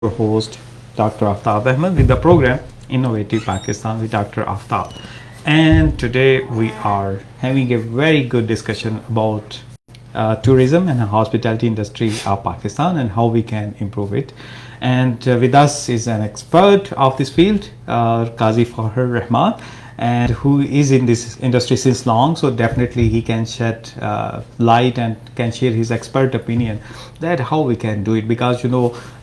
your host, Dr. Aftab Ahmed, with the program Innovative Pakistan with Dr. Aftab. And today we are having a very good discussion about tourism and hospitality industry of Pakistan and how we can improve it. And with us is an expert of this field, Qazi Fakher Rahman, and who is in this industry since long, so definitely he can shed light and can share his expert opinion that how we can do it, because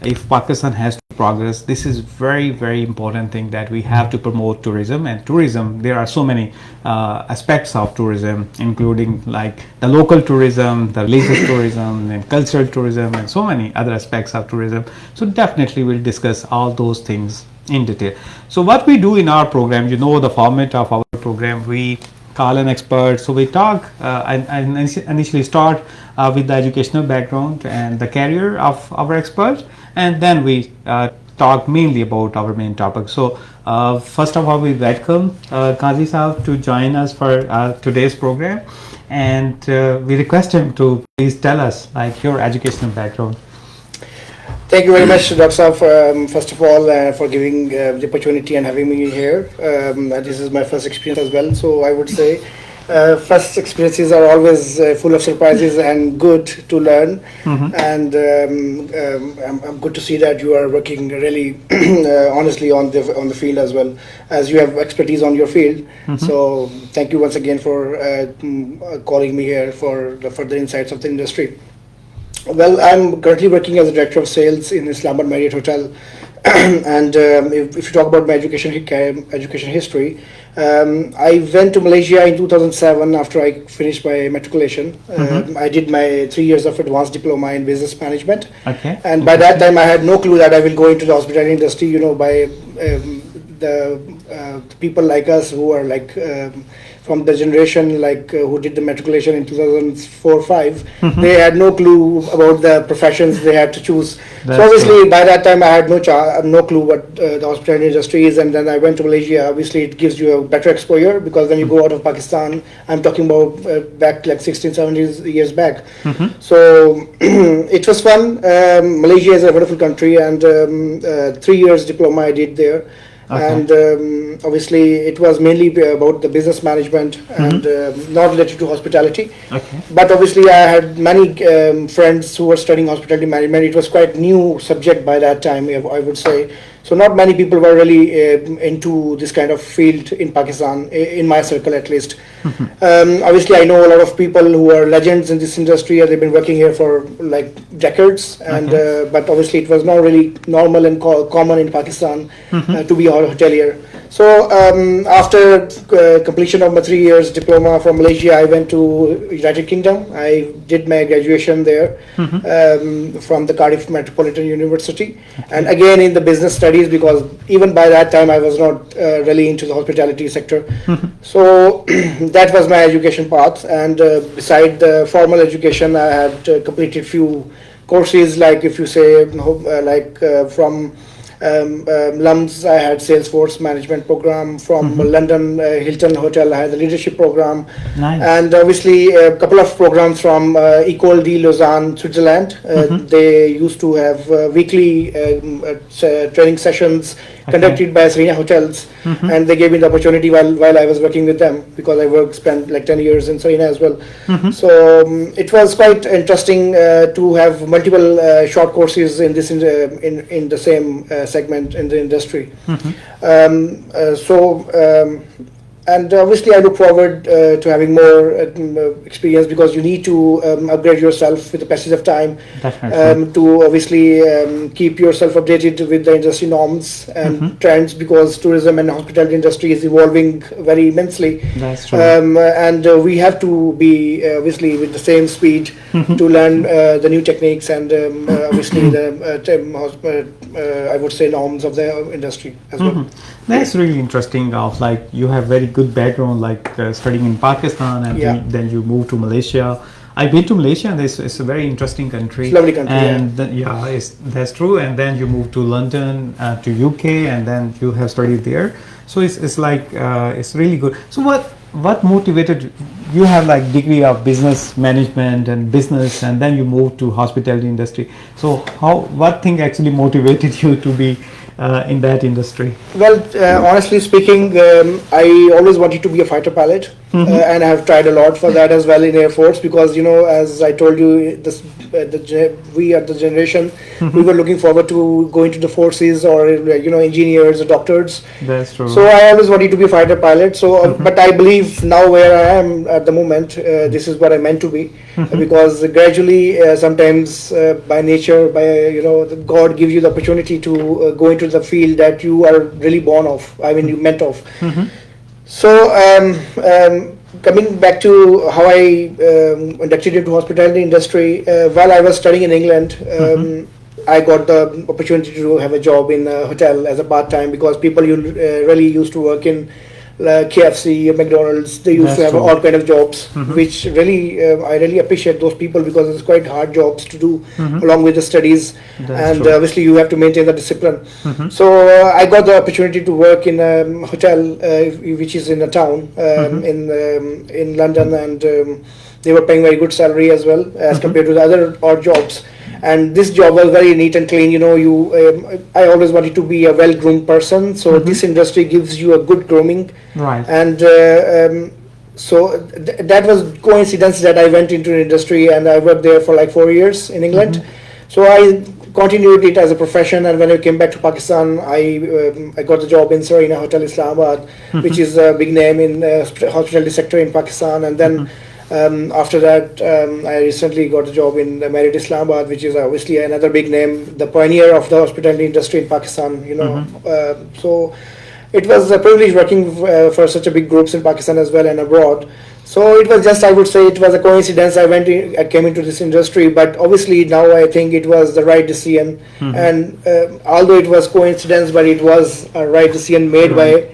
if Pakistan has to progress, this is very important thing that we have to promote tourism. And tourism, there are so many aspects of tourism, including like the local tourism, the religious tourism, and cultural tourism, and so many other aspects of tourism. So definitely we'll discuss all those things in detail. So what we do in our program, the format of our program, we call an expert. So we talk and initially start with the educational background and the career of our expert, and then we talk mainly about our main topic. So first of all, we welcome Qazi Saab to join us for today's program, and we request him to please tell us like your educational background. Thank you very much, Dr. Saab, first of all, for giving the opportunity and having me here. This is my first experience as well, so I would say first experiences are always full of surprises and good to learn. And I'm good to see that you are working really honestly on the field as well, as you have expertise on your field. So thank you once again for calling me here for the further insights of the industry. Well, I'm currently working as a director of sales in Islamabad Marriott Hotel, and if you talk about my education history, I went to Malaysia in 2007 after I finished my matriculation. I did my 3 years of advanced diploma in business management, and by that time I had no clue that I will go into the hospitality industry. By the people like us who are like from the generation like who did the matriculation in 2004-5, they had no clue about the professions they had to choose. So obviously by that time I had no clue what the hospitality industry is, and then I went to Malaysia. Obviously it gives you a better exposure, because when you go out of Pakistan, I'm talking about back like 16-17 years back. So it was fun. Malaysia is a wonderful country, and 3 years diploma I did there. And obviously it was mainly about the business management and not related to hospitality. But obviously I had many friends who were studying hospitality management. It was quite new subject by that time, I would say. So not many people were really into this kind of field in Pakistan, in my circle at least. Obviously I know a lot of people who are legends in this industry, and they've been working here for like decades, and but obviously it was not really normal and common in Pakistan to be a hotelier. So after completion of my 3 years diploma from Malaysia, I went to United Kingdom. I did my graduation there from the Cardiff Metropolitan University, and again in the business studies, because even by that time I was not really into the hospitality sector. So that was my education path, and beside the formal education I had completed few courses, like if you say from LUMS, I had Salesforce management program. From London Hilton Hotel, I had the leadership program. And obviously a couple of programs from École de Lausanne, Switzerland. They used to have weekly training sessions conducted by Serena Hotels, and they gave me the opportunity while I was working with them, because I spent like 10 years in Serena as well. So it was quite interesting to have multiple short courses in this in the same segment in the industry. And obviously I look forward to having more experience, because you need to upgrade yourself with the passage of time, to obviously keep yourself updated with the industry norms and trends, because tourism and hospitality industry is evolving very immensely. That's true. And we have to be obviously with the same speed to learn the new techniques and obviously the I would say norms of the industry as well. That's really interesting. Of like you have very good background, like studying in Pakistan, and then you move to Malaysia. I've been to Malaysia, and it's a very interesting country. It's a lovely country. And that's true. And then you moved to London, to UK, and then you have studied there. So it's like it's really good. So what motivated you? Have like degree of business management and business, and then you moved to hospitality industry. So what thing actually motivated you to be in that industry? Well, honestly speaking, I always wanted to be a fighter pilot, and I have tried a lot for that as well in Air Force, because as I told you, we are the generation we were looking forward to going to the forces, or engineers or doctors. That's true. So I always wanted to be a fighter pilot. So, but I believe now where I am at the moment, this is what I meant to be, because gradually, sometimes by nature, God gives you the opportunity to go into the field that you are really born of. I mean, you meant of. So, coming back to how I inducted into hospitality industry, while I was studying in England, I got the opportunity to have a job in a hotel as a part-time, because people really used to work in KFC, McDonald's. They used to have all kind of jobs, which really I really appreciate those people, because it's quite hard jobs to do along with the studies. And obviously you have to maintain the discipline. So I got the opportunity to work in a hotel which is in a town in London, and they were paying very good salary as well as compared to the other odd jobs. And this job was very neat and clean. I always wanted to be a well-groomed person, so this industry gives you a good grooming. Right. And so that was coincidence that I went into an industry, and I worked there for like 4 years in England. So I continued it as a profession, and when I came back to Pakistan, I got the job in Sarina Hotel Islamabad, which is a big name in hospitality sector in Pakistan. And then after that, I recently got a job in the Marriott Islamabad, which is obviously another big name, the pioneer of the hospitality industry in Pakistan. So it was a privilege working for such a big groups in Pakistan as well and abroad. So it was just, I would say, it was a coincidence. I came into this industry, but obviously now I think it was the right decision. And although it was coincidence, but it was a right decision made by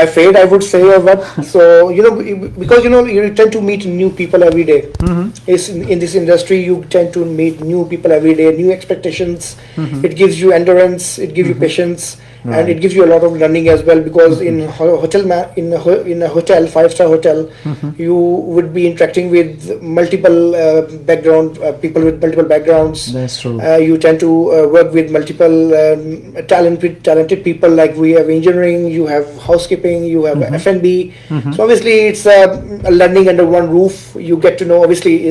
fate, I would say, or what. So because you tend to meet new people every day. In this industry, you tend to meet new people every day, new expectations. It gives you endurance, it gives you patience. Right. And it gives you a lot of learning as well, because in a hotel, 5-star hotel, you would be interacting with multiple people with multiple backgrounds. That's true. You tend to work with multiple talented people. Like we have engineering, you have housekeeping, you have F&B. So obviously it's a learning under one roof. You get to know, obviously,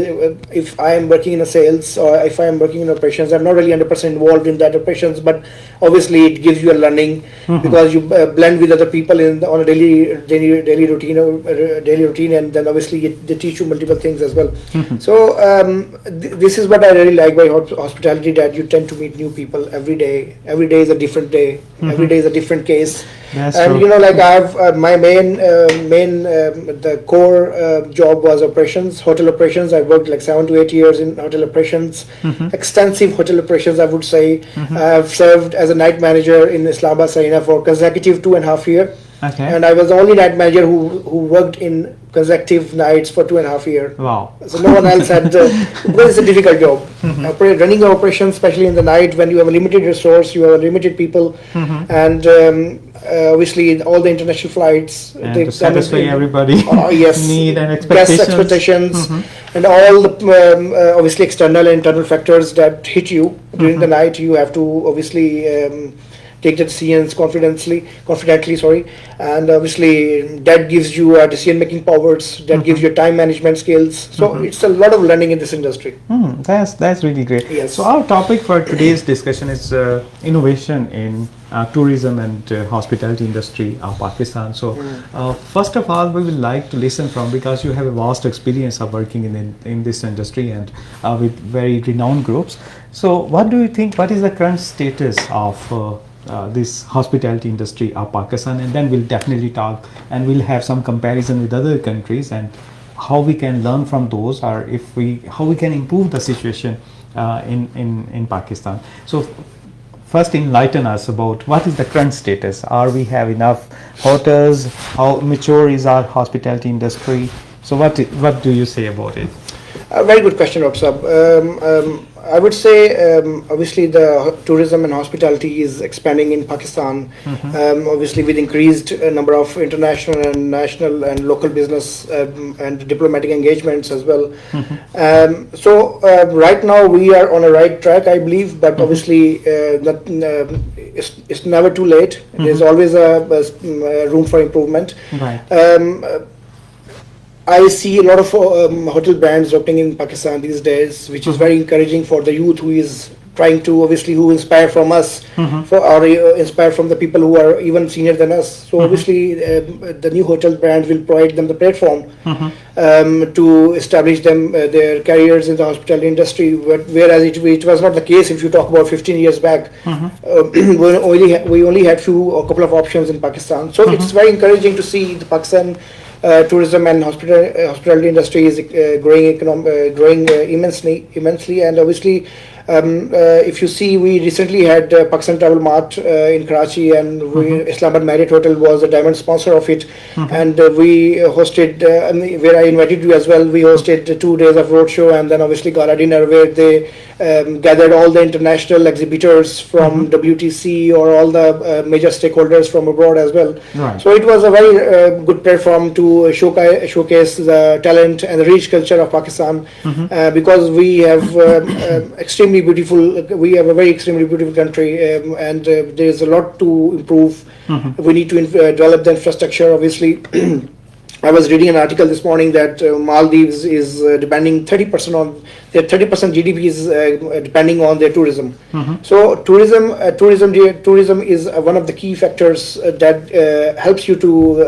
if I am working in a sales or if I am working in operations, I'm not really 100% involved in that operations, but obviously it gives you a learning, because you blend with other people on a daily routine, and then obviously they teach you multiple things as well. So this is what I really like by hospitality, that you tend to meet new people every day. Every day is a different day. Every day is a different case. That's and true. Like I have my main the core job was operations, hotel operations. I worked like 7 to 8 years in hotel operations, extensive hotel operations, I would say. I have served as a night manager in Islamabad Sarina for consecutive 2.5 years. Okay. And I was the only night manager who worked in consecutive nights for 2.5 years. Wow. So no one else had, because it's a difficult job. Running an operation, especially in the night when you have a limited resource, you have limited people, and obviously all the international flights. And to satisfy everybody yes, need and guest expectations, and all the obviously external and internal factors that hit you during the night. You have to obviously take the decisions confidently, and obviously that gives you decision-making powers, that gives you time management skills. So it's a lot of learning in this industry. That's really great. Yes. So our topic for today's discussion is innovation in tourism and hospitality industry of Pakistan. So first of all, we would like to listen from, because you have a vast experience of working in this industry and with very renowned groups. So what do you think, what is the current status of this hospitality industry of Pakistan? And then we'll definitely talk and we'll have some comparison with other countries and how we can learn from those, or how we can improve the situation in Pakistan. So first, enlighten us about what is the current status. Are we have enough hotels? How mature is our hospitality industry? So what do you say about it? A very good question, Aftab. I would say obviously the tourism and hospitality is expanding in Pakistan. Obviously with increased number of international and national and local business and diplomatic engagements as well. Right now we are on a right track, I believe, but obviously it's never too late. There's always a room for improvement. Right. I see a lot of hotel brands opening in Pakistan these days, which is very encouraging for the youth who is trying to obviously who inspire from us, or inspire from the people who are even senior than us. So obviously the new hotel brands will provide them the platform to establish them their careers in the hospitality industry. Whereas it was not the case if you talk about 15 years back. We only had a couple of options in Pakistan. So it's very encouraging to see the Pakistan tourism and hospitality industry is growing immensely, and obviously if you see, we recently had Pakistan Travel Mart in Karachi, and Islamabad Marriott Hotel was a diamond sponsor of it, and we hosted, where I invited you as well, we hosted 2 days of roadshow, and then obviously gala dinner where they gathered all the international exhibitors from WTC or all the major stakeholders from abroad as well. Right. So it was a very good platform to showcase the talent and the rich culture of Pakistan, because we have we have a very extremely beautiful country, and there is a lot to improve. We need to develop the infrastructure, obviously. I was reading an article this morning that Maldives is depending 30% on their 30% GDP is depending on their tourism. So tourism is one of the key factors that helps you to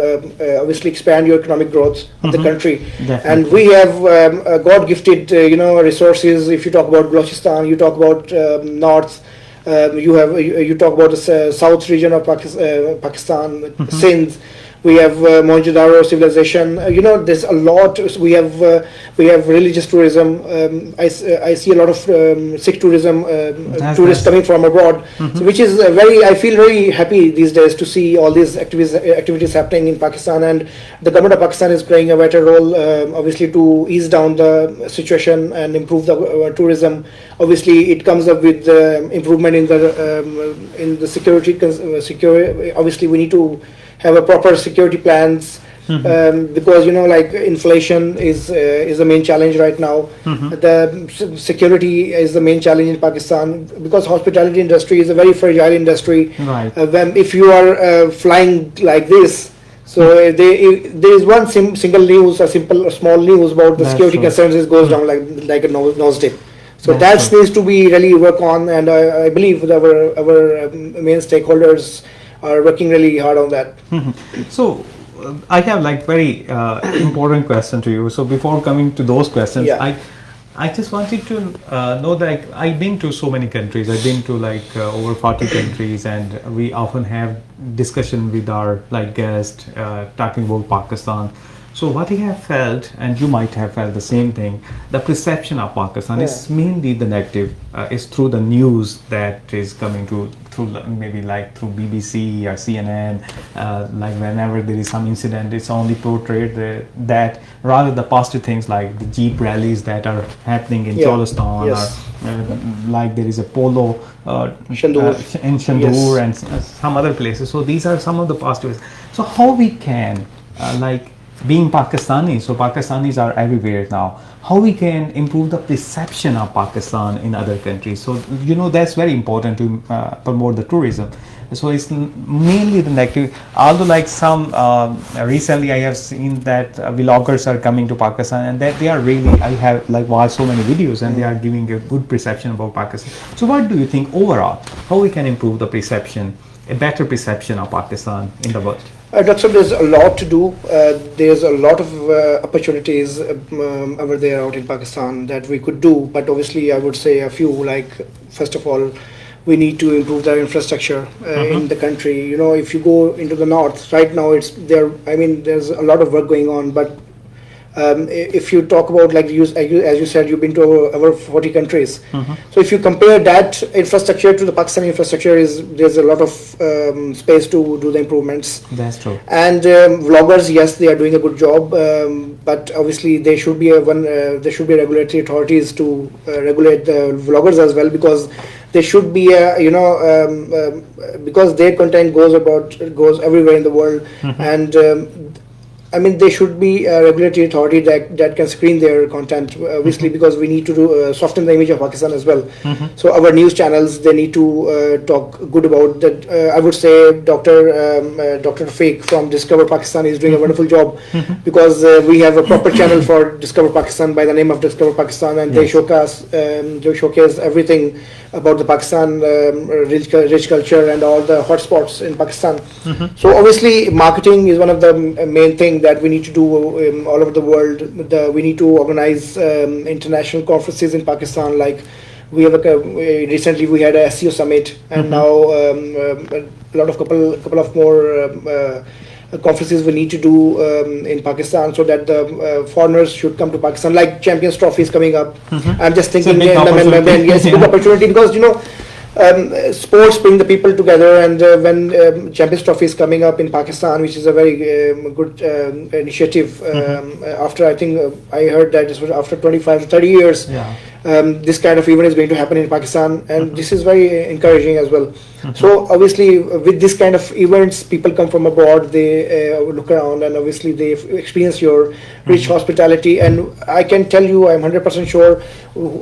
obviously expand your economic growth of the country. Definitely. And we have God gifted resources. If you talk about Balochistan, you talk about north. You talk about the south region of Pakistan, Sindh. We have Mohenjo-daro civilization. There's a lot. We have religious tourism. I see a lot of Sikh tourism, tourists coming from abroad, so which is I feel very happy these days to see all these activities happening in Pakistan, and the government of Pakistan is playing a better role, obviously, to ease down the situation and improve the tourism. Obviously, it comes up with improvement in the security. Obviously, we need to have a proper security plans, because like inflation is the main challenge right now. The security is the main challenge in Pakistan, because hospitality industry is a very fragile industry. Right. If you are flying like this, so there is one single news, a small news about the security concerns, it goes down like a nose dip. So that needs to be really work on, and I believe that our main stakeholders are working really hard on that. So I have very important question to you. So before coming to those questions, I just wanted to know that I've been to so many countries. I've been to over 40 countries, and we often have discussion with our guests talking about Pakistan. So what I have felt, and you might have felt the same thing, the perception of Pakistan is mainly the negative. It's through the news that is coming through maybe through BBC or CNN. Whenever there is some incident, it's only portrayed that, rather the positive things like the Jeep rallies that are happening in Cholistan, or there is a polo in Shandur and some other places. So these are some of the positives. So how we can being Pakistani, so Pakistanis are everywhere now, how we can improve the perception of Pakistan in other countries? So that's very important to promote the tourism. So it's mainly the negative, although some recently I have seen that vloggers are coming to Pakistan, and that they are really, I have watched so many videos, and they are giving a good perception about Pakistan. So what do you think overall, how we can improve the perception, a better perception of Pakistan in the world? Dr. There's a lot to do. There's a lot of opportunities over there out in Pakistan that we could do, but obviously I would say a few. First of all, we need to improve the infrastructure in the country. If you go into the north right now, there's a lot of work going on, but If you talk about, like as you said, you've been to over 40 countries. Mhm. So if you compare that infrastructure to the Pakistani infrastructure, there's a lot of space to do the improvements. That's true. And vloggers, yes, they are doing a good job, but obviously there should be there should be regulatory authorities to regulate the vloggers as well, because there should be a, because their content goes everywhere in the world. Mhm. And I mean, there should be a regulatory authority that can screen their content, obviously, because we need to soften the image of Pakistan as well. Mhm. So our news channels, they need to talk good about that. I would say Dr. Fakher from Discover Pakistan is doing a wonderful job, because we have a proper channel for Discover Pakistan by the name of Discover Pakistan, and they showcase everything about the Pakistan rich culture and all the hotspots in Pakistan. So obviously, marketing is one of the main thing that we need to do all over the world. We need to organize international conferences in Pakistan. Like we have recently we had a SEO summit, and now a couple of more conferences we need to do in Pakistan, so that the foreigners should come to Pakistan. Like Champions Trophy is coming up. I'm just thinking, big opportunity. yes, big Yeah. opportunity, because sports bring the people together, and when Champions Trophy is coming up in Pakistan, which is a very good initiative. After, I think I heard that this was after 25 to 30 years, Yeah. this kind of event is going to happen in Pakistan, and this is very encouraging as well. So obviously, with this kind of events, people come from abroad, they look around, and obviously they experience your rich hospitality. And I can tell you, I'm 100% sure,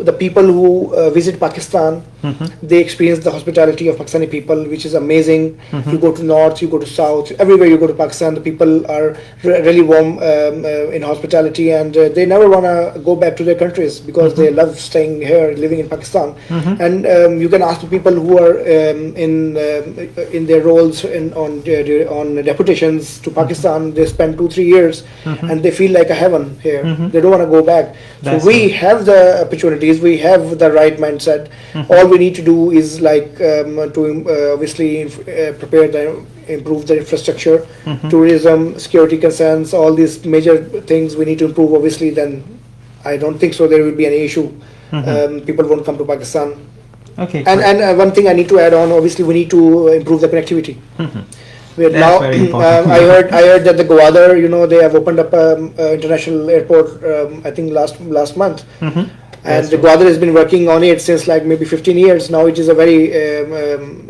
the people who visit Pakistan, they experience the hospitality of Pakistani people, which is amazing. You go to north, you go to south, everywhere you go to Pakistan, the people are really warm in hospitality, and they never want to go back to their countries, because they love staying here, living in Pakistan. And you can ask the people who are in their roles on deputations to Pakistan. They spend 2-3 years, and they feel like a heaven here. They don't want to go back. That's so we right. have the opportunities, we have the right mindset. All we need to do is like to obviously improve the infrastructure, tourism, security concerns, all these major things we need to improve. Obviously, then I don't think so there will be any issue. People won't come to Pakistan. Okay. And one thing I need to add on, obviously we need to improve the connectivity. That's Now, very important. I heard that the Gwadar, they have opened up international airport. I think last month, and the Gwadar has been working on it since like maybe 15 years. Now it is a very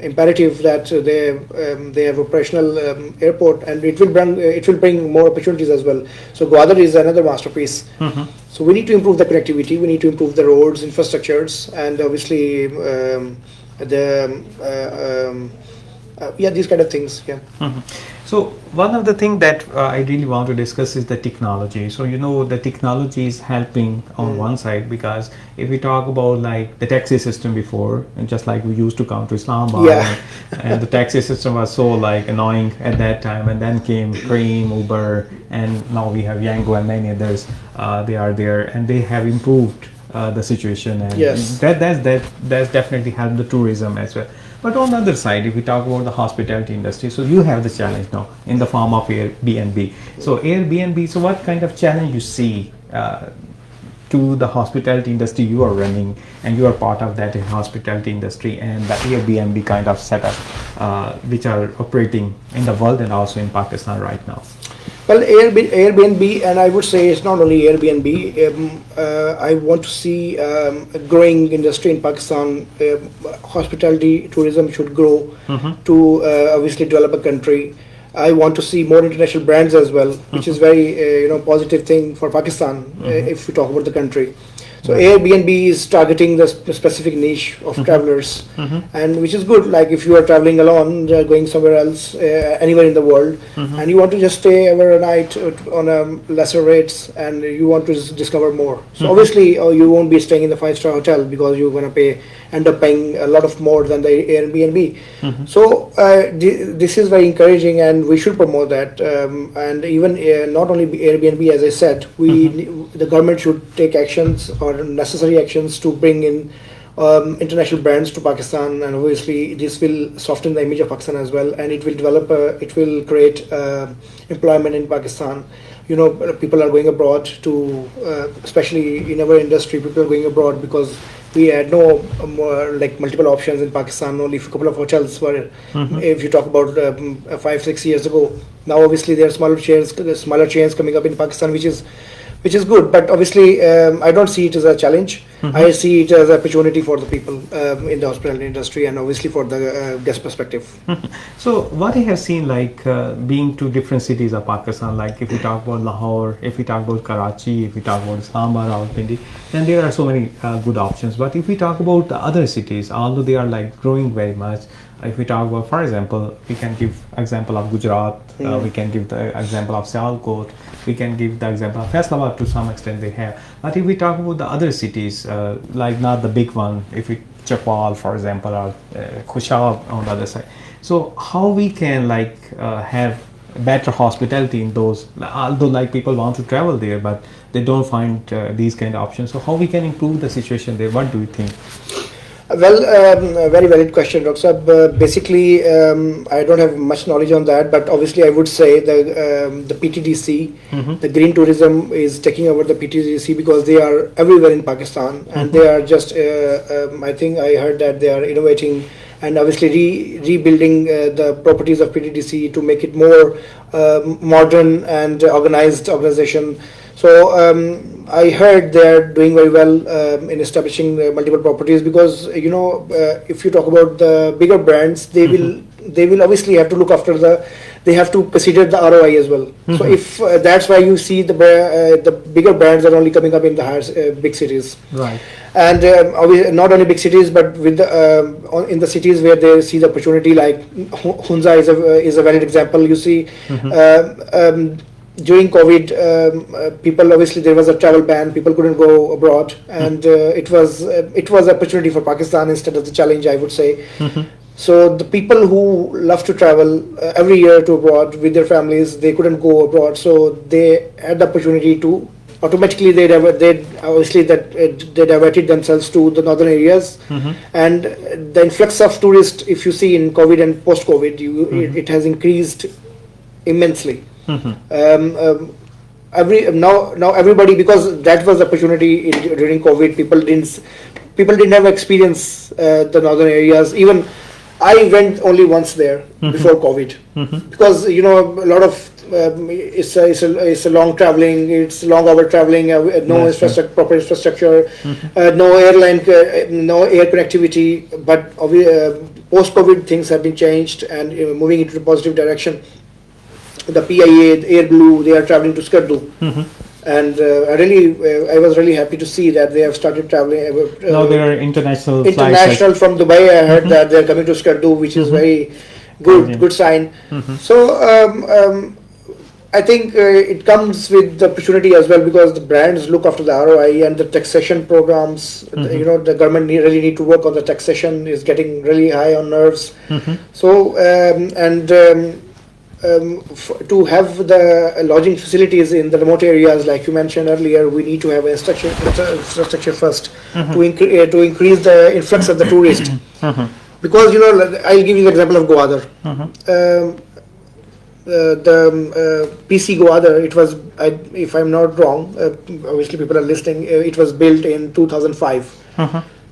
imperative that they have operational airport, and it will bring more opportunities as well. So Gwadar is another masterpiece. So we need to improve the connectivity. We need to improve the roads, infrastructures, and obviously these kind of things. Yeah. So one of the things that I really want to discuss is the technology. So the technology is helping on one side, because if we talk about like the taxi system before, and just like we used to come to Islamabad, and the taxi system was so like annoying at that time, and then came Cream, Uber, and now we have Yango and many others. They are there, and they have improved the situation, and Yes. that's definitely helped the tourism as well. But on the other side, if we talk about the hospitality industry, so you have the challenge now in the form of Airbnb. So Airbnb, so what kind of challenge you see to the hospitality industry you are running, and you are part of that in hospitality industry, and the Airbnb kind of setup, which are operating in the world and also in Pakistan right now? Well, Airbnb, and I would say it's not only Airbnb. I want to see a growing industry in Pakistan. Hospitality tourism should grow to obviously develop a country. I want to see more international brands as well, which is very positive thing for Pakistan if we talk about the country. So Airbnb is targeting the specific niche of travelers, and which is good. Like if you are traveling alone, going somewhere else, anywhere in the world, and you want to just stay over a night on lesser rates, and you want to discover more. So obviously, you won't be staying in the 5-star hotel, because you're going to end up paying a lot of more than the Airbnb. So this is very encouraging, and we should promote that. And even not only Airbnb, as I said, the government should take actions or necessary actions to bring in international brands to Pakistan, and obviously this will soften the image of Pakistan as well, and it will create employment in Pakistan. people are going abroad to, especially in our industry, people are going abroad because we had no more like multiple options in Pakistan. Only a couple of hotels were, if you talk about 5 6 years ago. Now obviously there are smaller chains coming up in Pakistan, which is good. But obviously I don't see it as a challenge. I see it as an opportunity for the people in the hospitality industry, and obviously for the guest perspective. So what I have seen, like being to different cities of Pakistan, like if we talk about Lahore, if we talk about Karachi, if we talk about Islamabad, Rawalpindi, then there are so many good options. But if we talk about the other cities, although they are like growing very much, if we talk about, for example, we can give example of Gujarat, we can give the example of Sialkot, we can give the example of Faisalabad to some extent they have. But if we talk about the other cities, like not the big one, if we Chapal, for example, or Khushab on the other side. So how we can like have better hospitality in those, although like people want to travel there, but they don't find these kind of options. So how we can improve the situation there? What do you think? Well, a very valid question, Dr. Saab. Basically, I don't have much knowledge on that, but obviously I would say the PTDC, the green tourism is taking over the PTDC because they are everywhere in Pakistan, and they are just, I think I heard that they are innovating and obviously rebuilding the properties of PTDC to make it more modern and organized organization. So I heard they're doing very well in establishing multiple properties because if you talk about the bigger brands, they will obviously have to look after they have to consider the ROI as well. So if that's why you see the bigger brands are only coming up in the big cities, right? And not only big cities, but with in the cities where they see the opportunity, like Hunza is a valid example. You see. During COVID, people, obviously there was a travel ban. People couldn't go abroad, and it was an opportunity for Pakistan instead of the challenge, I would say. So the people who love to travel every year to abroad with their families, they couldn't go abroad, so they had the opportunity to automatically they diverted themselves to the northern areas, and the influx of tourists, if you see in COVID and post-COVID, it has increased immensely. Now everybody, because that was the opportunity during COVID, people didn't have experience the northern areas. Even I went only once there before COVID, because a lot of it's a long traveling, it's long hour traveling, no infrastructure, proper infrastructure, no airline, no air connectivity. But post COVID things have been changed and moving into a positive direction. The PIA, Air Blue, they are traveling to Skardu, and I was really happy to see that they have started traveling. Now there are international flights. International from Dubai. I heard that they are coming to Skardu, which is very good sign. So I think it comes with the opportunity as well, because the brands look after the ROI and the taxation programs. The government really need to work on the taxation, is getting really high on nerves. So to have the lodging facilities in the remote areas, like you mentioned earlier, we need to have infrastructure first to increase the influx of the tourist. Because I'll give you the example of Gwadar. The PC Gwadar, it was, if I'm not wrong, obviously people are listening, it was built in 2005.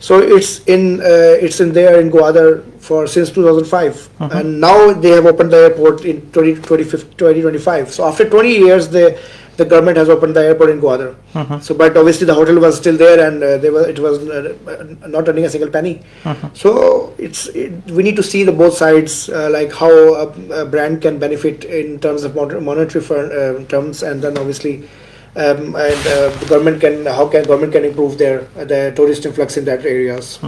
So it's in there in Gwadar since 2005, and now they have opened the airport in 2025. So after 20 years, the government has opened the airport in Gwadar. So, but obviously the hotel was still there, and it was not earning a single penny. So we need to see the both sides, like how a brand can benefit in terms of monetary terms, and then obviously. The government can improve the tourist influx in that areas.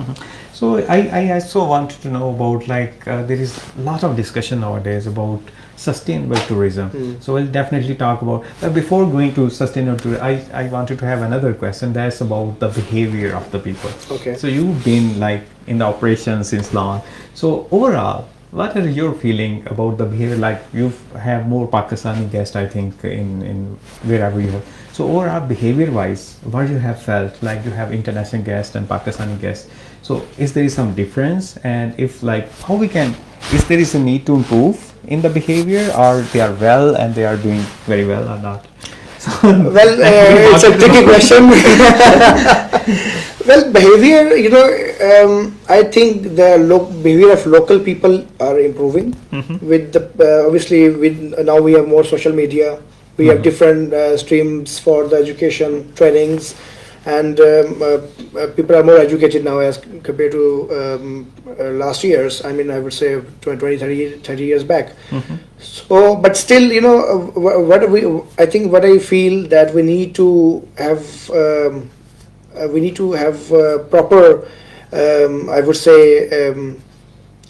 So I also wanted to know about, like there is a lot of discussion nowadays about sustainable tourism. So we'll definitely talk about. But before going to sustainable tourism, I wanted to have another question. That's about the behavior of the people. Okay. So you've been like in the operation since long. So overall, what are your feeling about the behavior? Like you have more Pakistani guests, I think, in wherever you have. So overall, behavior-wise, what you have felt, like you have international guests and Pakistani guests. So is there some difference? And if like how we can, is there is a need to improve in the behavior, or they are well and they are doing very well or not? So, Well, it's a tricky question. Well, behavior, I think the behavior of local people are improving. With the obviously with now we have more social media. We have different streams for the education trainings, and people are more educated now as compared to last years. I mean, I would say 20, 30 years back. So, but still, I think what I feel that we need to have proper, I would say,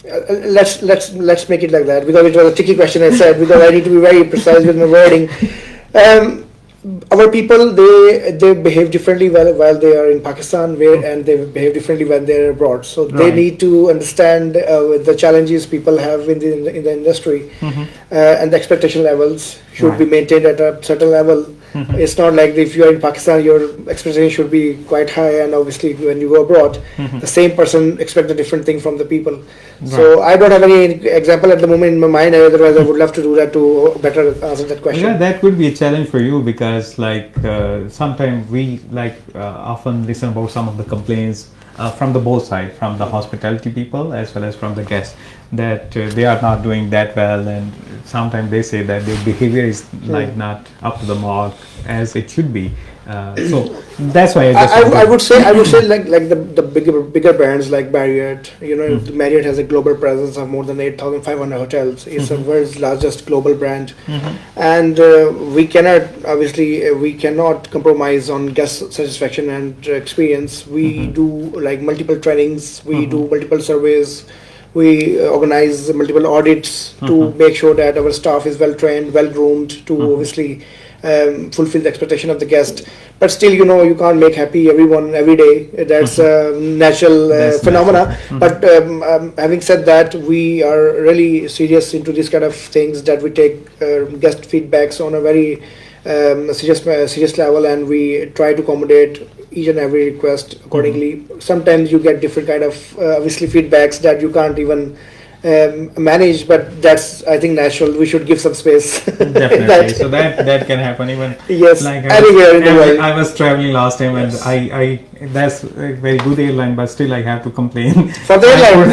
let's make it like that, because it was a tricky question, I said, because I need to be very precise with my wording. Our people, they behave differently while they are in Pakistan, and they behave differently when they are abroad. So they need to understand the challenges people have in the industry, and the expectation levels should be maintained at a certain level. It's not like if you are in Pakistan, your expectation should be quite high, and obviously when you go abroad, the same person expects a different thing from the people. So I don't have any example at the moment in my mind. Otherwise, I would love to do that to better answer that question. Yeah, that would be a challenge for you, because sometimes we often listen about some of the complaints from the both sides, from the hospitality people as well as from the guests, that they are not doing that well, and sometimes they say that their behavior is not up to the mark as it should be. So that's why I would say like the bigger brands like Marriott. Marriott has a global presence of more than 8,500 hotels. It's the world's largest global brand, and we cannot compromise on guest satisfaction and experience. We do multiple trainings. We do multiple surveys. We organize multiple audits to make sure that our staff is well trained, well groomed to obviously fulfill the expectation of the guest. But still, you can't make happy everyone every day. That's a natural phenomena. But having said that, we are really serious into these kind of things, that we take guest feedbacks on a very serious level, and we try to accommodate each and every request accordingly. Sometimes you get different kind of obviously feedbacks that you can't even manage, but that's, I think, natural. We should give some space. Definitely. So that can happen even. Yes, anywhere in the world. I was traveling last time, and I that's a very good airline, but still I have to complain for the airline.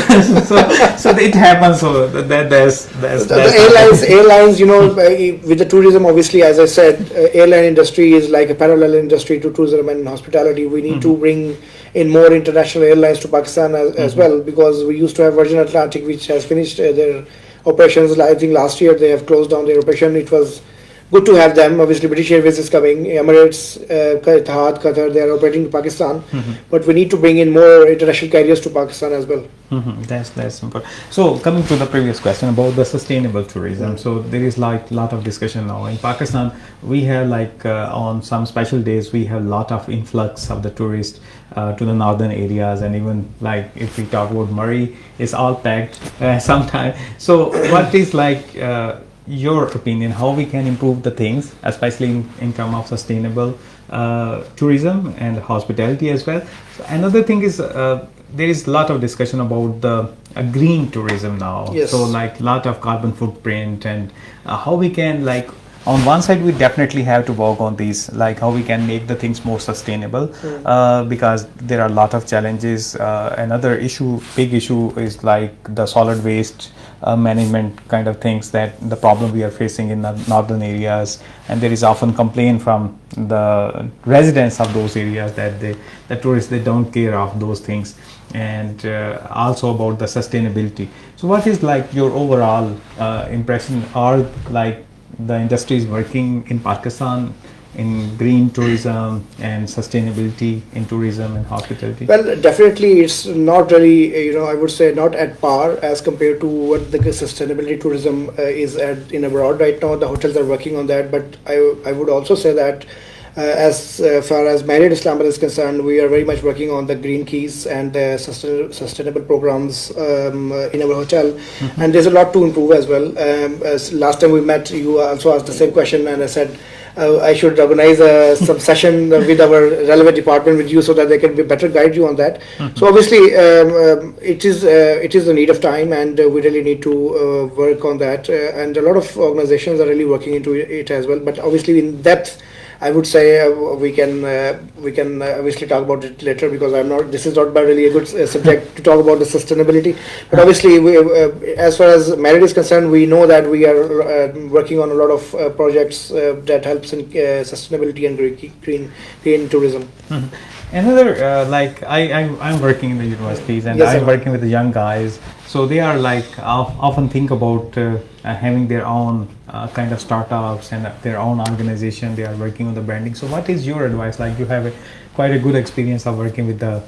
so it happens. So that's the airlines. With the tourism, obviously, as I said, airline industry is like a parallel industry to tourism and hospitality. We need to bring in more international airlines to Pakistan as well, because we used to have Virgin Atlantic, which has finished their operations. I think last year they have closed down their operation. It was good to have them. Obviously, British Airways is coming, Emirates, Etihad, Qatar, they are operating to Pakistan. But we need to bring in more international carriers to Pakistan as well. That's important. So coming to the previous question about the sustainable tourism, so there is lot of discussion now in Pakistan. We have on some special days we have lot of influx of the tourists to the northern areas, and even if we talk about Murray, it's all packed sometime. So what is your opinion, how we can improve the things, especially in terms of sustainable tourism and hospitality as well? So another thing is there is a lot of discussion about the green tourism now. Yes. So lot of carbon footprint, and how we can on one side we definitely have to work on these, how we can make the things more sustainable, because there are a lot of challenges. Another big issue is the solid waste management kind of things, that the problem we are facing in the northern areas, and there is often complaint from the residents of those areas that the tourists, they don't care of those things, and also about the sustainability. So what is your overall impression, or the industry is working in Pakistan in green tourism and sustainability in tourism and hospitality? Well, definitely it's not really, I would say not at par as compared to what the sustainability tourism is in abroad right now. The hotels are working on that, but I would also say that as far as Marriott Islamabad is concerned, we are very much working on the green keys and sustainable programs in our hotel, and there's a lot to improve as well. As last time we met, you also asked the same question, and I said I should organize some session with our relevant department with you so that they can be better guide you on that. So obviously it is a need of time, and we really need to work on that. And a lot of organizations are really working into it as well. But obviously in depth, I would say we can obviously talk about it later, because this is not really a good subject to talk about the sustainability. But obviously, as far as Marriott is concerned, we know that we are working on a lot of projects that helps in sustainability and green tourism. Another like I'm working in the universities, and Yes, I'm sir. working with the young guys. So they are like often think about having their own kind of startups and their own organization. They are working on the branding. So what is your advice? Like you have quite a good experience of working with the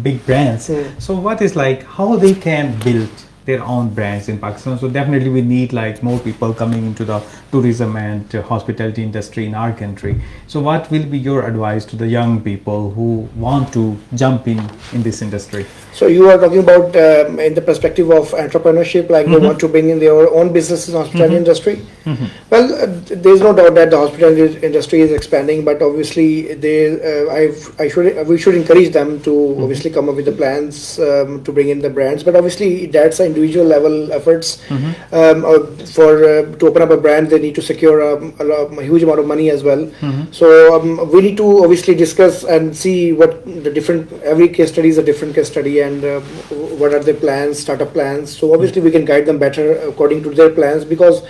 big brands. So what is like how they can build their own brands in Pakistan? So definitely we need like more people coming into the tourism and hospitality industry in our country. So what will be your advice to the young people who want to jump in this industry? So you are talking about in the perspective of entrepreneurship, like they want to bring in their own businesses in the hospitality industry. Well, there's no doubt that the hospitality industry is expanding, but obviously we should encourage them to obviously come up with the plans to bring in the brands. But obviously that's an individual level efforts. To open up a brand, they need to secure a huge amount of money as well. So we need to obviously discuss and see what the different, every case study is a different case study, and what are their plans, startup plans. So obviously we can guide them better according to their plans, because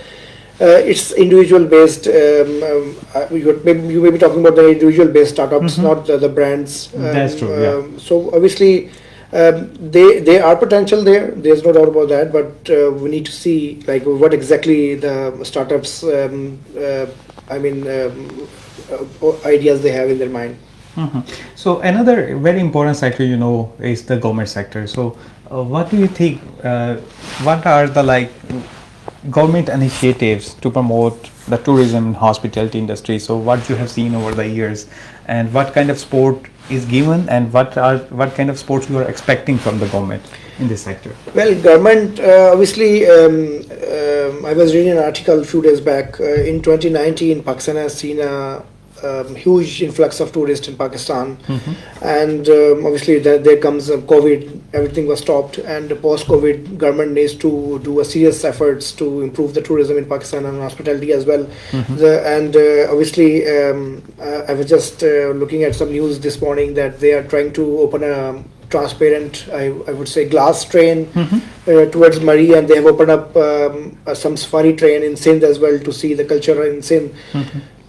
it's individual based. You may be talking about the individual based startups, not the brands. That's true. Yeah. So obviously they are potential there. There's no doubt about that. But we need to see like what exactly the startups. Ideas they have in their mind. So another very important sector, is the government sector. So what do you think? What are the like government initiatives to promote the tourism and hospitality industry? So what you have seen over the years, and what kind of support is given, and what kind of supports you are expecting from the government in this sector? Well, government obviously. I was reading an article a few days back. In 2019, Pakistan has seen a huge influx of tourists in Pakistan, and obviously there comes COVID. Everything was stopped, and post-COVID, government needs to do a serious efforts to improve the tourism in Pakistan and hospitality as well. Obviously, I was just looking at some news this morning that they are trying to open a transparent, I would say, glass train towards Murray, and they have opened up some safari train in Sindh as well to see the culture in Sindh.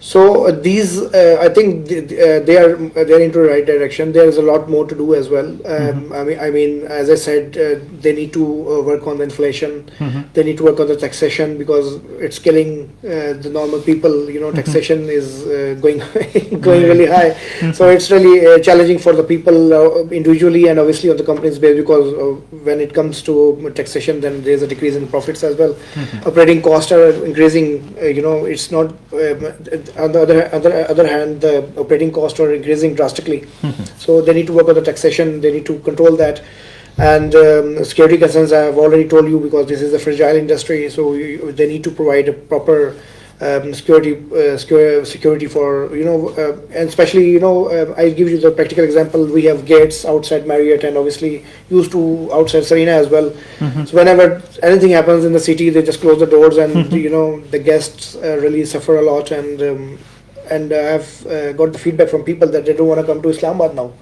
So these, I think they're into the right direction. There is a lot more to do as well. I mean, as I said, they need to work on the inflation. They need to work on the taxation, because it's killing the normal people. Taxation is going really high. So it's really challenging for the people individually, and obviously on the company's base, because when it comes to taxation, then there's a decrease in profits as well. Operating costs are increasing. It's not. On the other hand, the operating costs are increasing drastically. So they need to work on the taxation. They need to control that. And security concerns, I have already told you, because this is a fragile industry. So they need to provide a proper security for, and especially, I give you the practical example. We have gates outside Marriott, and obviously used to outside Serena as well. So whenever anything happens in the city, they just close the doors, and the guests really suffer a lot. And I've got the feedback from people that they don't want to come to Islamabad now,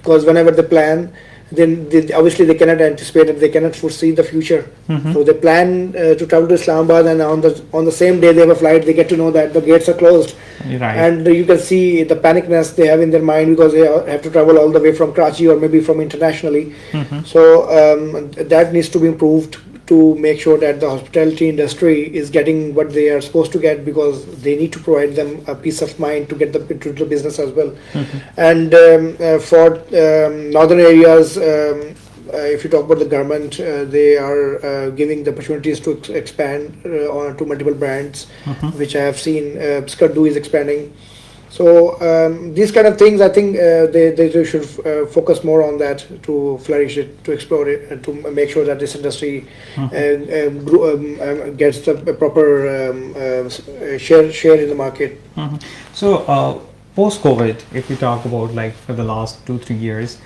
because whenever they plan, then obviously they cannot anticipate it, they cannot foresee the future. So they plan to travel to Islamabad, and on the same day they have a flight, they get to know that the gates are closed. Right. And you can see the panicness they have in their mind, because they have to travel all the way from Karachi or maybe from internationally. So that needs to be improved, to make sure that the hospitality industry is getting what they are supposed to get, because they need to provide them a peace of mind to get into the business as well. And for northern areas, if you talk about the government, they are giving the opportunities to expand on to multiple brands, which I have seen. Skardu is expanding. So these kind of things, I think they should focus more on that to flourish it, to explore it, and to make sure that this industry gets the proper share in the market. So post-COVID, if we talk about like for the last 2-3 years,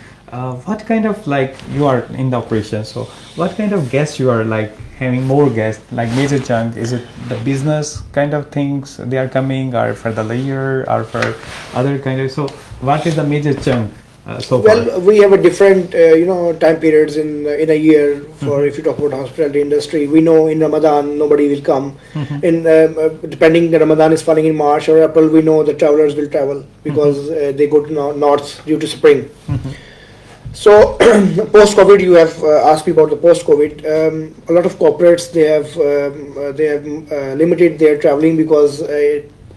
what kind of like you are in the operation? So what kind of guests you are like having more guests, like major chunk? Is it the business kind of things they are coming, or for the layer, or for other kind of? So what is the major chunk so far? Well, we have a different, time periods in a year. For if you talk about hospitality industry, we know in Ramadan nobody will come. In depending, the Ramadan is falling in March or April, we know the travelers will travel because they go to north due to spring. So post-COVID, you have asked me about the post-COVID. A lot of corporates they have limited their traveling because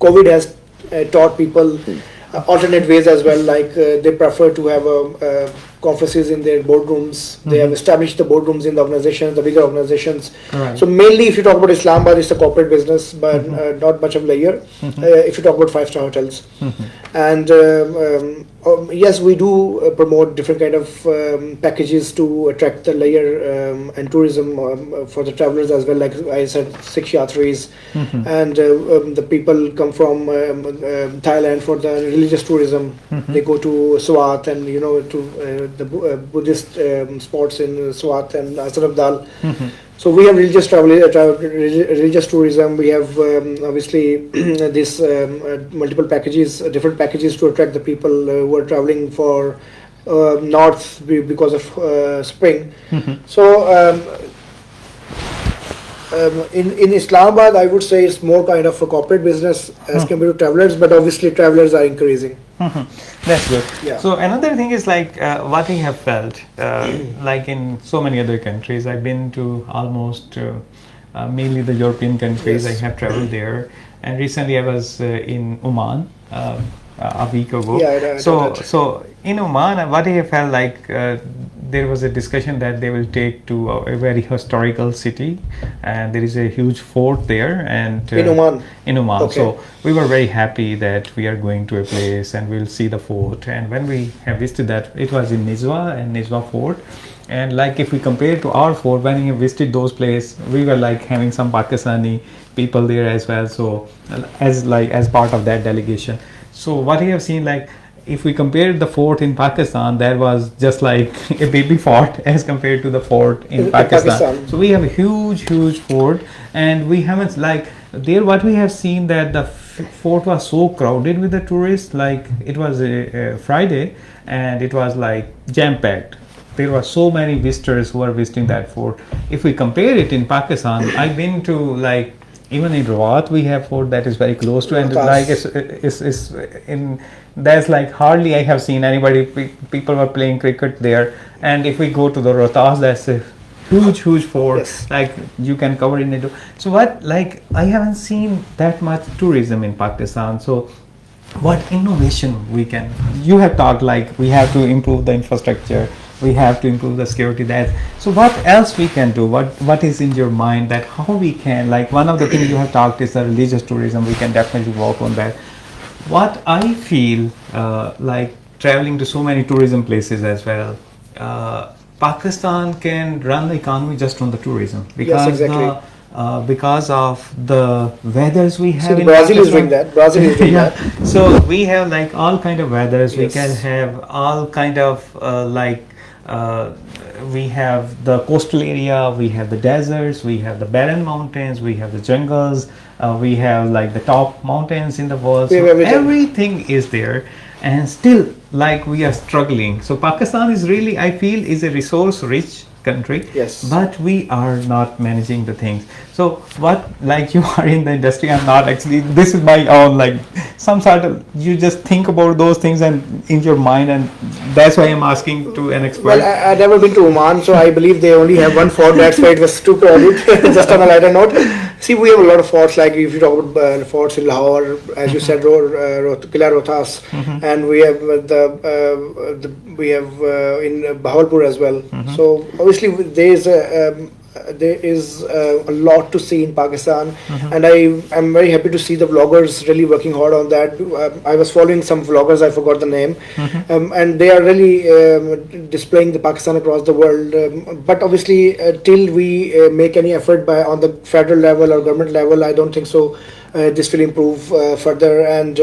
COVID has taught people alternate ways as well. Like they prefer to have conferences in their boardrooms. They have established the boardrooms in the organizations, the bigger organizations. Right. So mainly, if you talk about Islamabad, it's a corporate business, but not much of layer. If you talk about five-star hotels, and yes, we do promote different kind of packages to attract the layer and tourism for the travelers as well. Like I said, Sikh yatris, and the people come from Thailand for the religious tourism. They go to Swat and to the Buddhist spots in Swat and Asar Abdal. So we have religious religious tourism. We have obviously this multiple packages, different packages to attract the people who are traveling for north because of spring. So in Islamabad, I would say it's more kind of a corporate business as compared to travelers, but obviously travelers are increasing. That's good. Yeah. So another thing is like what I have felt, like in so many other countries, I've been to almost mainly the European countries. Yes. I have traveled there, and recently I was in Oman a week ago. Yeah, So in Oman, what I have felt like there was a discussion that they will take to a very historical city, and there is a huge fort there. And in Oman. In Oman. Okay. So we were very happy that we are going to a place and we'll see the fort. And when we have visited that, it was in Nizwa and Nizwa Fort. And like if we compare it to our fort, when we visited those places, we were like having some Pakistani people there as well. So as part of that delegation. So what I have seen, like if we compare the fort in Pakistan, that was just like a baby fort as compared to the fort in Pakistan. So we have a huge fort, and we haven't like there. What we have seen that the fort was so crowded with the tourists. Like it was a Friday, and it was like jam packed. There were so many visitors who are visiting that fort. If we compare it in Pakistan, I've been to like even in Rawat we have fort that is very close to, and like it's in there's like hardly I have seen anybody. People were playing cricket there, and if we go to the Rohtas, that's a huge fort. Yes. Like you can cover in it. So what like I haven't seen that much tourism in Pakistan. So what innovation we can? You have talked like we have to improve the infrastructure. We have to improve the security. That so what else we can do? What is in your mind that how we can, like one of the things you have talked is the religious tourism. We can definitely work on that. What I feel like traveling to so many tourism places as well, Pakistan can run the economy just on the tourism because because of the weathers we have. So in Brazil Pakistan. is doing that. Brazil is doing Yeah. that. So we have like all kind of weathers. Yes. We can have all kind of we have the coastal area, we have the deserts, we have the barren mountains, we have the jungles, we have like the top mountains in the world. So everything is there, and still like we are struggling. So Pakistan is really, I feel, is a resource rich country. Yes. But we are not managing the things. So what, like you are in the industry, I'm not actually, this is my own like some sort of, you just think about those things and in your mind, and that's why I'm asking to an expert. Well, I've never been to Oman, so I believe they only have one fort. That's why it was too crowded. Just on a lighter note, see, we have a lot of forts. Like if you talk about forts in Lahore, as you said, Qila Rohtas, and we have we have in Bahawalpur as well. So obviously there is there is a lot to see in Pakistan, Mhm. and I am very happy to see the vloggers really working hard on that. I was following some vloggers, I forgot the name, Mhm. and they are really displaying the Pakistan across the world. But obviously, till we make any effort by on the federal level or government level, I don't think so. This will improve further. And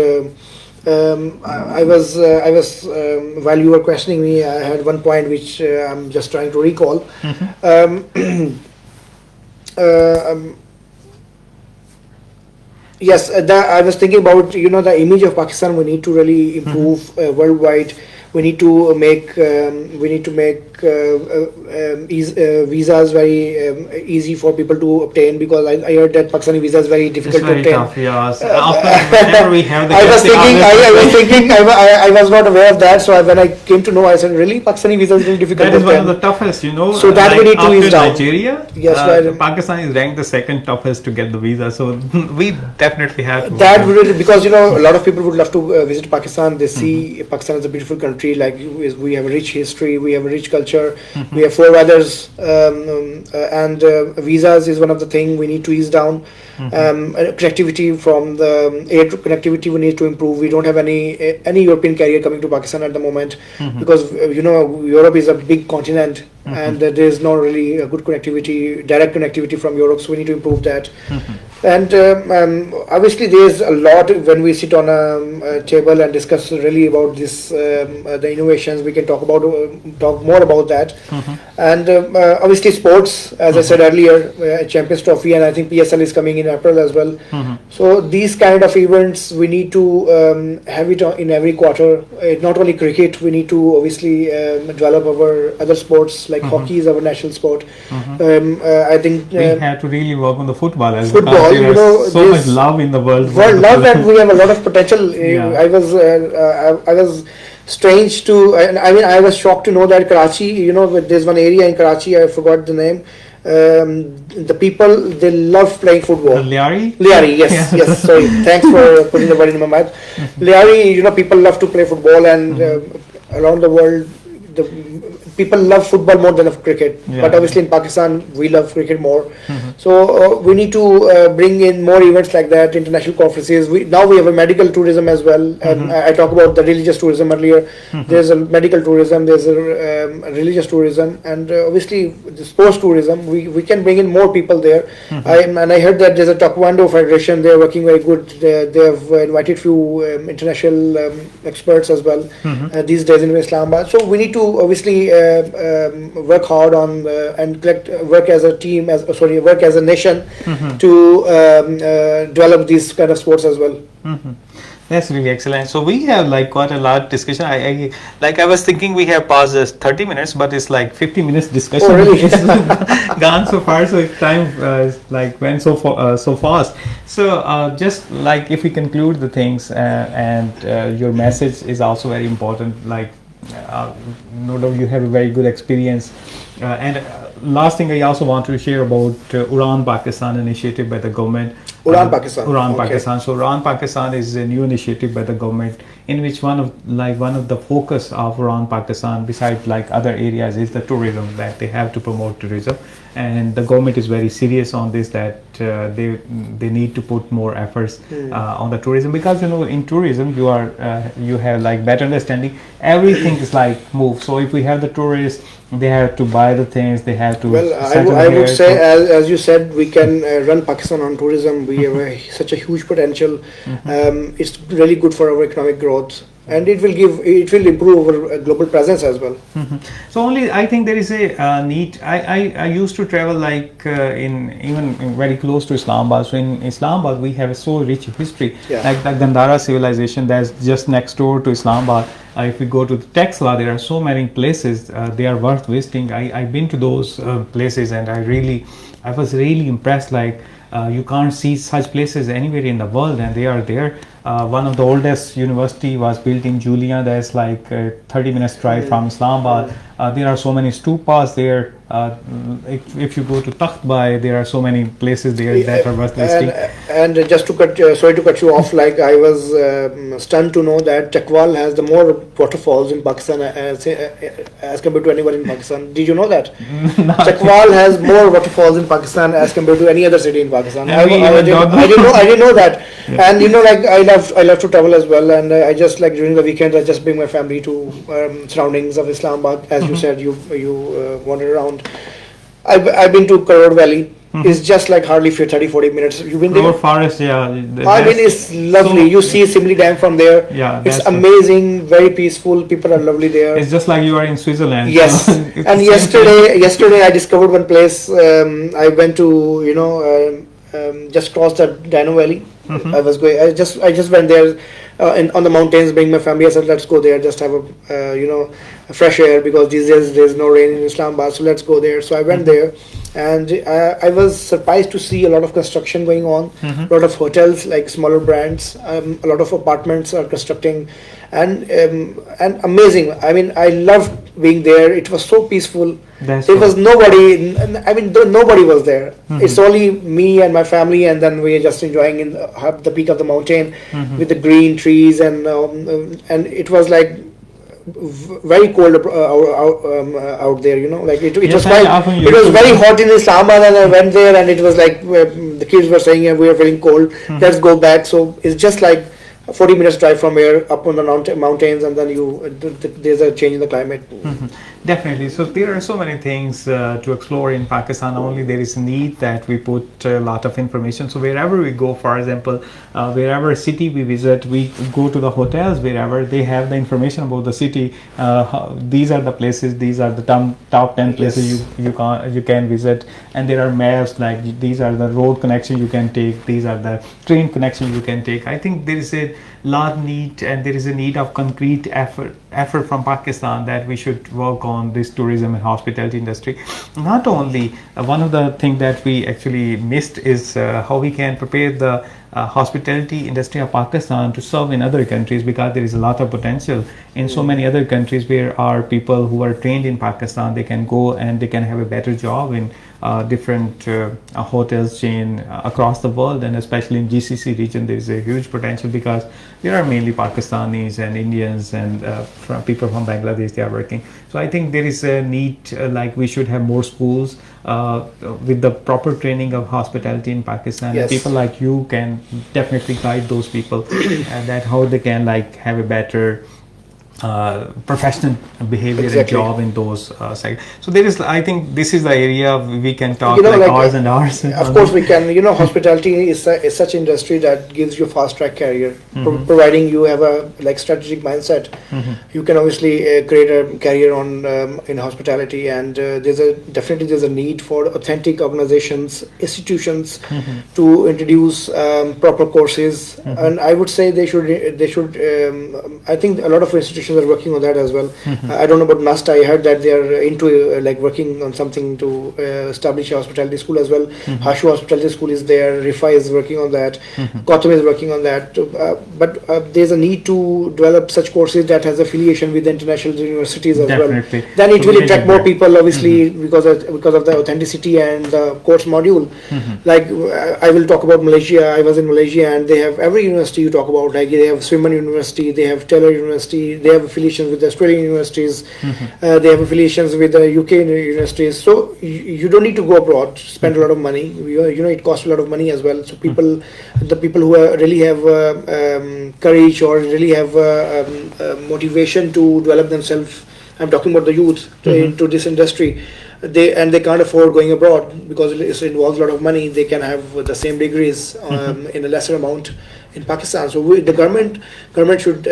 I was while you were questioning me, I had one point which I'm just trying to recall. Mhm. Um, um, yes, I was thinking about the image of Pakistan. We need to really improve worldwide. We need to make visas very easy for people to obtain, because I heard that Pakistani visa is very It's difficult to very obtain. tough, yes. After whenever we have the I was guest, they thinking, always I was complain. thinking, I was not aware of that. So when I came to know, I said, really, Pakistani visa is really difficult That to is one of obtain. the toughest, So that we like need to after ease down. Nigeria, Yes, right. Pakistan is ranked the second toughest to get the visa. So we definitely have to. That would really, because a lot of people would love to visit Pakistan. They see Pakistan as a beautiful country. Like we have a rich history, we have a rich culture, we have four weathers, and visas is one of the thing we need to ease down. Connectivity from the air connectivity we need to improve. We don't have any European carrier coming to Pakistan at the moment, because Europe is a big continent, and there is not really a good connectivity, direct connectivity from Europe. So we need to improve that. And obviously, there's a lot when we sit on a table and discuss really about this, the innovations. We can talk more about that. And obviously, sports, as I said earlier, Champions Trophy, and I think PSL is coming in April as well. So these kind of events, we need to have it in every quarter. Not only cricket, we need to obviously develop our other sports, like hockey is our national sport. I think We have to really work on the football as football, well. There's so much there's love in the world. for world the love, football. and we have a lot of potential. Yeah. I was strange to, I mean, I was shocked to know that Karachi, there's one area in Karachi, I forgot the name. The people, they love playing football. Liari? Liari, yes, Yeah. yes. Sorry, thanks for putting the word in my mouth. Liari, people love to play football, and around the world, the people love football more than of cricket. Yeah. But obviously, in Pakistan, we love cricket more. So we need to bring in more events like that, international conferences. Now we have a medical tourism as well. I talked about the religious tourism earlier. There's a medical tourism, there's a religious tourism, and obviously the sports tourism. We can bring in more people there. I heard that there's a Taekwondo Federation. They're working very good. They have invited few international experts as well these days in Islamabad. So we need to obviously work hard on and work as a team, work as a nation to develop these kind of sports as well. That's really excellent. So we have like quite a lot discussion. I was thinking we have passed just 30 minutes, but it's like 50 minutes discussion. Oh, really? It's gone so far, so time went so fast. So just like if we conclude the things, and your message is also very important. Like no doubt you have a very good experience. And last thing I also want to share about Uran Pakistan initiative by the government. Uran Pakistan. Uran Okay. Pakistan. So Uran Pakistan is a new initiative by the government, in which one of the focus of Uran Pakistan, besides like other areas, is the tourism, that they have to promote tourism, and the government is very serious on this, that they need to put more efforts on the tourism, because in tourism you have like better understanding. Everything is like move. So if we have the tourists, they have to buy the things, they have to. Well, settle I would here. say, So- as you said, we can run Pakistan on tourism. We have such a huge potential. It's really good for our economic growth, and it will improve our global presence as well. So only I think there is a need. I used to travel like in very close to Islamabad. So in Islamabad we have a so rich history, Yeah. like the Gandhara civilization that's just next door to Islamabad. If we go to the Texla, there are so many places they are worth visiting. I've been to those places, and I was really impressed. Like you can't see such places anywhere in the world, and they are there. One of the oldest university was built in Julia. That's like 30 minutes drive from Islamabad. There are so many stupas there. If you go to Takhtbai, there are so many places there that are worth visiting. and just to sorry to cut you off, like I was stunned to know that Chakwal has the more waterfalls in Pakistan as compared to anyone in Pakistan. Did you know that? Chakwal has more waterfalls in Pakistan as compared to any other city in Pakistan. I didn't know that. Yeah. And like I love to travel as well, and I just like during the weekend I just bring my family to surroundings of Islamabad. As you said, you wander around. I've been to Karor Valley. It's just like hardly 30-40 minutes. You've been there? Forest, yeah. I mean, it's lovely. You see Simri Dam from there. Yeah, it's amazing, very peaceful. People are lovely there. It's just like you are in Switzerland. Yes. And yesterday I discovered one place. I went to, just crossed the Dino Valley. I just went there on the mountains, bring my family. I said, let's go there, just have a fresh air, because these days there's no rain in Islamabad, so let's go there. So I went there, and I was surprised to see a lot of construction going on, a lot of hotels, like smaller brands, a lot of apartments are constructing, and amazing. I mean, I loved being there. It was so peaceful. There was nobody. I mean, nobody was there. It's only me and my family, and then we are just enjoying in the peak of the mountain with the green trees, and it was like very cold out there. Like it was very hot in Islamabad, and I went there, and it was like the kids were saying, we are feeling cold. Let's go back. So it's just like 40 minutes drive from here up on the mountains, and then there's a change in the climate. Definitely. So there are so many things to explore in Pakistan. Only there is a need that we put a lot of information. So wherever we go, for example, wherever city we visit, we go to the hotels, wherever they have the information about the city. These are the places, these are the top 10 places you can visit, and there are maps, like these are the road connections you can take, these are the train connections you can take. I think there is a lot need, and there is a need of concrete effort from Pakistan that we should work on this tourism and hospitality industry. Not only one of the things that we actually missed is how we can prepare the hospitality industry of Pakistan to serve in other countries, because there is a lot of potential in so many other countries where are people who are trained in Pakistan. They can go and they can have a better job in different hotels chain across the world, and especially in GCC region there is a huge potential, because there are mainly Pakistanis and Indians and people from Bangladesh, they are working. So I think there is a need, like we should have more schools with the proper training of hospitality in Pakistan. Yes. People like you can definitely guide those people and that how they can like have a better professional behavior and job in those sites. So there is, I think this is the area we can talk hours and hours. Of course we can. Hospitality is such an industry that gives you fast track career, providing you have a strategic mindset. You can obviously create a career in hospitality, and there's a need for authentic organizations, institutions to introduce proper courses, and I would say they should. I think a lot of institutions are working on that as well. I don't know about NUST. I heard that they are into working on something to establish a hospitality school as well. Hashu Hospitality School is there. Rifa is working on that. Gotham is working on that. But there's a need to develop such courses that has affiliation with the international universities as well. Then it will attract more people, obviously, because of the authenticity and the course module. Like I will talk about Malaysia. I was in Malaysia, and they have every university you talk about. Like they have Swinburne University, they have Taylor University, they have affiliations with the Australian universities, they have affiliations with the UK universities. So you don't need to go abroad, spend a lot of money. It costs a lot of money as well. So the people who really have courage or really have motivation to develop themselves, I'm talking about the youth into this industry, they can't afford going abroad because it involves a lot of money. They can have the same degrees in a lesser amount in Pakistan. So the government should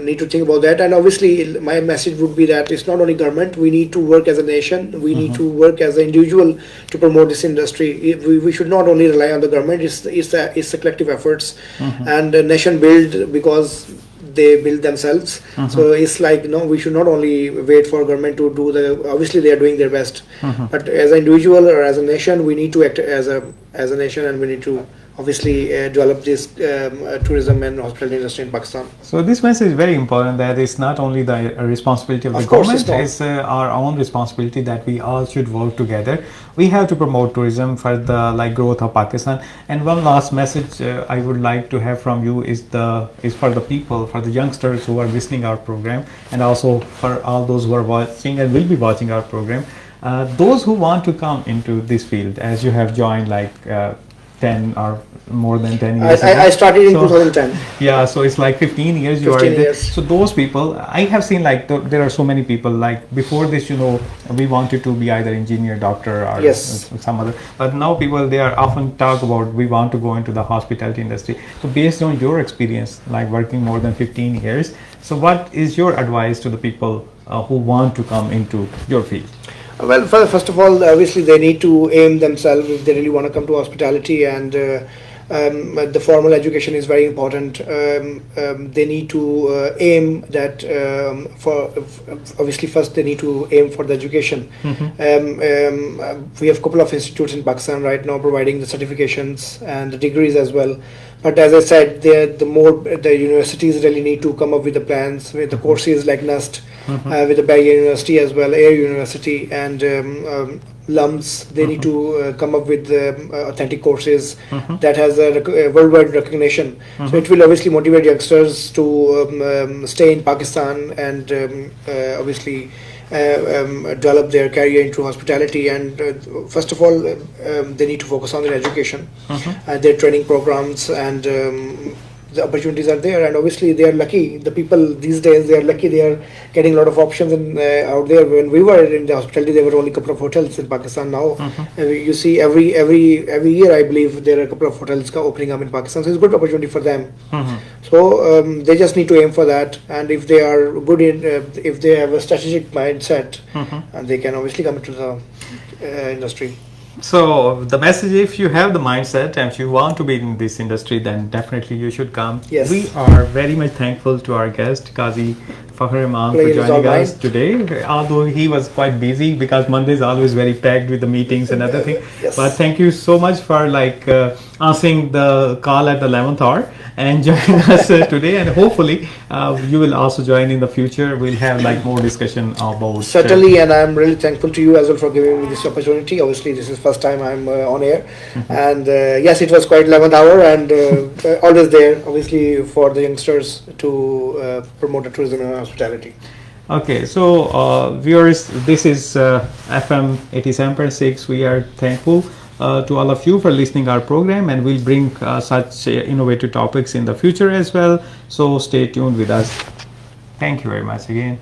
need to think about that. And obviously my message would be that it's not only government, we need to work as a nation, we need to work as an individual to promote this industry. We should not only rely on the government, it's the collective efforts, and the nation build because they build themselves. So it's like, we should not only wait for government to do obviously they are doing their best, but as an individual or as a nation, we need to act as a nation, and we need to obviously develop this tourism and hospitality industry in Pakistan. So this message is very important, that it's not only the responsibility of the Of course, it's government, not. it's our own responsibility that we all should work together. We have to promote tourism for the growth of Pakistan. And one last message I would like to have from you is for the people, for the youngsters who are listening our program, and also for all those who are watching and will be watching our program. Those who want to come into this field, as you have joined 10 or more than 10 years ago. I started in So, 2010. yeah, so it's like 15 years you are 15 in there. years. So those people, I have seen there are so many people before this, we wanted to be either engineer, doctor, or Yes. some other. But now people, they are often talk about we want to go into the hospitality industry. So based on your experience, working more than 15 years, so what is your advice to the people who want to come into your field? Well, first of all, obviously they need to aim themselves if they really want to come to hospitality, and the formal education is very important. They need to aim that obviously first they need to aim for the education. We have a couple of institutes in Pakistan right now providing the certifications and the degrees as well. But as I said, the universities really need to come up with the plans with the courses like NUST, with the Bay University as well, Air University, and LUMS. They need to come up with authentic courses that has a worldwide recognition. So it will obviously motivate youngsters to stay in Pakistan and obviously develop their career into hospitality. And first of all, they need to focus on their education, their training programs, and the opportunities are there. And obviously they are lucky. The people these days, they are lucky. They are getting a lot of options out there. When we were in the hospitality, there were only a couple of hotels in Pakistan. Now you see every year, I believe there are a couple of hotels opening up in Pakistan. So it's a good opportunity for them. So they just need to aim for that. And if they are good if they have a strategic mindset, and they can obviously come into the industry. So the message, if you have the mindset and if you want to be in this industry, then definitely you should come. Yes. We are very much thankful to our guest, Qazi Fakher for Pleasure is all joining us mine. today. Although he was quite busy because Monday is always very packed with the meetings and other things. Yes. But thank you so much for answering the call at the 11th hour and joining us today. And hopefully you will also join in the future. We'll have more discussion about Certainly, and I'm really thankful to you as well for giving me this opportunity. Obviously, this is first time I'm on air, and yes, it was quite 11th hour, and always there, obviously, for the youngsters to promote the tourism and hospitality. Okay, so viewers, this is FM 87.6. We are thankful to all of you for listening our program, and we'll bring such innovative topics in the future as well. So stay tuned with us. Thank you very much again.